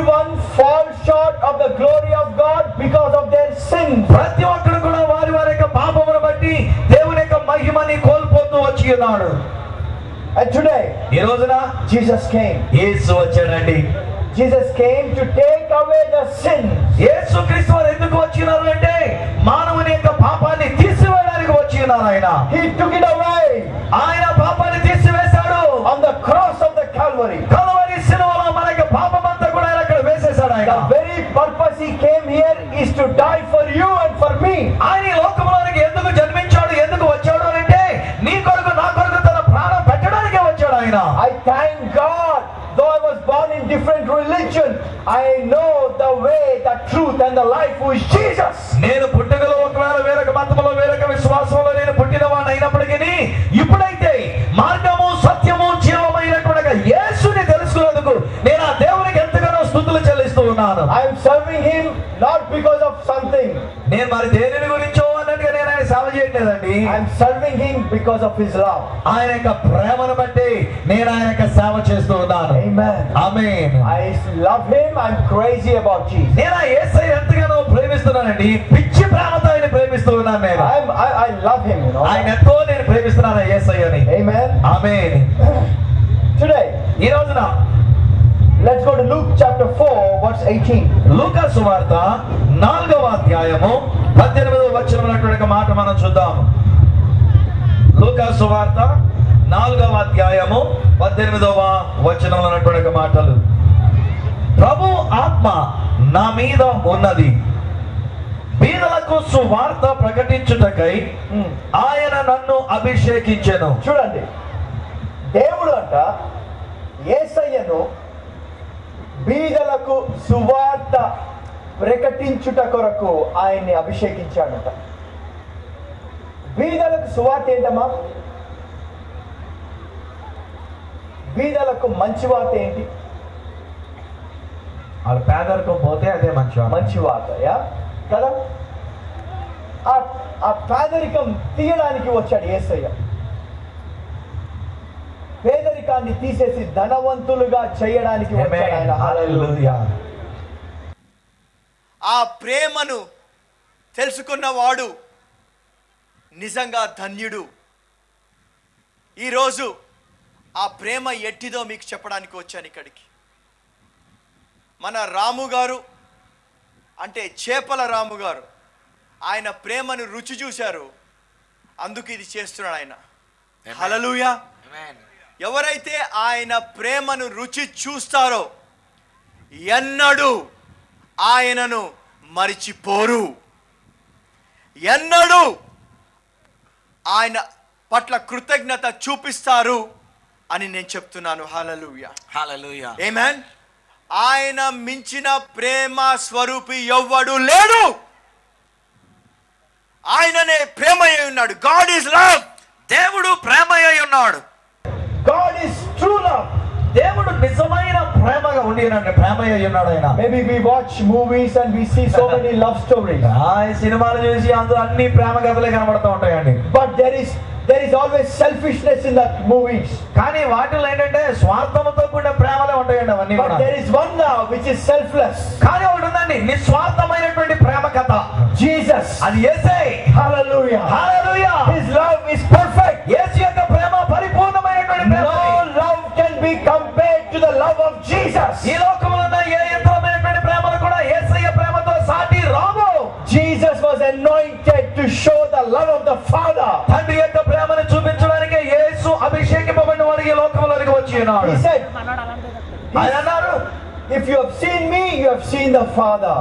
everyone falls short of the glory of God because of their sin. ప్రతి ఒక్కరు కూడా వారి వారి యొక్క పాపమును బట్టి దేవుని యొక్క మహిమని కోల్పోతూ వచ్చి ఉన్నాడు. And today, ఈ రోజున Jesus came. యేసు వచ్చాడండి. Jesus came to take away the sin. యేసుక్రీస్తు వారు ఎందుకు వచ్చినారు అంటే మానవుని యొక్క పాపాన్ని తీసివేయడానికి వచ్చి ఉన్నారు ఆయన. He took it away. ఆయన పాపాన్ని తీసివేశాడు. On the cross of the Calvary. Calvary శిలువలో మన యొక్క పాపమంతా కూడా ఆయన అక్కడ వేసేశాడు ఆయన. The very purpose he came here is to die for you and for me. ఆయన ఈ లోకంలోనికి ఎందుకు జన్మించాడు, ఎందుకు వచ్చాడు అంటే నీ కొరకు నా కొరకు తన ప్రాణం పెట్టడానికే వచ్చాడు ఆయన. I thank God. Though I was born in different religion, I know the way, the truth and the life who is Jesus. నేను పుట్టుకలో ఒకవేళ వేరొక మతములో వేరొక విశ్వాసంలో నేను పుట్టినవాడిని అయినప్పటికీ ఇప్పుడైతే మార్గము సత్యము జీవమైనటువంటి యేసుని తెలుసుకున్నందుకు నేను ఆ దేవునికి ఎంతగానో స్తుతులు చెల్లిస్తూ ఉన్నాను. I am serving him not because of something. నేను మరి దేనిని గురించో అన్నట్టుగా నేను ఆయన సేవ చేయట్లేదండి. I am serving him because of his love. ఆయన యొక్క ప్రేమను బట్టి నేను ఆయన యొక్క సేవ చేస్తూ ఉన్నాను. Amen. Amen. I love him. I'm crazy about Jesus. నేను ఆ యేసయ్యను ఎంతగానో ప్రేమిస్తున్నానండి. పిచ్చి ప్రేమతో ఆయన ప్రేమిస్తూ ఉన్నాను నేను. I love him, you know. ఆయన ఎంతో నేను ప్రేమిస్తున్నాను యేసయ్యని. Amen. ఆమేన్. Today, ఈ రోజున let's go to Luke chapter 4, verse 18. లూకా సువార్త 4వ అధ్యాయము 18వ వచనమైనటువంటి మాట మనం చూద్దాం. లూకా సువార్త 4వ అధ్యాయము 18వ వచనంలో ఉన్నటువంటి మాటలు. ప్రభు ఆత్మ నా మీద ఉన్నది, బీదలకు సువార్త ప్రకటించుటకై ఆయన నన్ను అభిషేకించెను. చూడండి, దేవుడు అంట యేసయ్యను బీదలకు సువార్త ప్రకటించుట కొరకు ఆయన్ని అభిషేకించాడట. బీదలకు సువార్త ఏంటమ్మా? బీదలకు మంచి వార్త ఏంటి? వాళ్ళ పేదరికం పోతే అదే మంచి వార్త, యా కదా. ఆ పేదరికం తీయడానికి వచ్చాడు యేసయ్య. పేదరికాన్ని తీసేసి ధనవంతులుగా చేయడానికి వచ్చాడు ఆయన. హల్లెలూయా. ఆ ప్రేమను తెలుసుకున్నవాడు నిజంగా ధన్యుడు. ఈరోజు ఆ ప్రేమ ఎట్టిదో మీకు చెప్పడానికి వచ్చాను ఇక్కడికి. మన రాము గారు అంటే చేపల రాము గారు ఆయన ప్రేమను రుచి చూశారు, అందుకు ఇది చేస్తున్నాడు ఆయన. హల్లెలూయా. ఎవరైతే ఆయన ప్రేమను రుచి చూస్తారో ఎన్నడూ ఆయనను మరిచిపోరు, ఎన్నడూ ఆయన పట్ల కృతజ్ఞత చూపిస్తారు అని నేను చెప్తున్నాను. హల్లెలూయా. హల్లెలూయా. ఆమేన్. ఆయన మించిన ప్రేమ స్వరూపి ఎవ్వడు లేడు. ఆయననే ప్రేమయ్య ఉన్నాడు. God is love. దేవుడు ప్రేమయ్య ఉన్నాడు. God is true love. దేవుడు నిజమైన ప్రేమగా ఉండి ప్రేమయ్య ఉన్నాడు ఆయన. Maybe we watch movies and we see so many love stories. ఈ సినిమాలు చూసి అందులో అన్ని ప్రేమ కథలే కనబడుతూ ఉంటాయండి. But there is always selfishness in that movies. కానీ వాటిలో ఏంటంటే స్వార్థంతో కూడిన ప్రేమలే ఉంటాయండి అవన్నీ But కూడా. there is one love which is selfless. కానీ ఒకటి ఉందండి, నిస్వార్థమైనటువంటి ప్రేమ కథ. Jesus. అది యేసే. Hallelujah. Hallelujah. His love is perfect. యేసు యొక్క ప్రేమ పరిపూర్ణమైనటువంటి ప్రేమ. No love can be compared to the love of Jesus. ఈ లోకంలో ఉన్న ఏ ఇతరమైనటువంటి ప్రేమలు కూడా యేసయ్య ప్రేమతో సాటి రావు. Jesus was anointed to show the love of the Father. తండ్రి యొక్క ప్రేమను చూపించడానికి యేసు అభిషేకింపబడిన వాడు ఈ లోకంలోనికి వచ్చి ఉన్నాడు. He said, ఆయన అన్నారు, if you have seen me, you have seen the Father.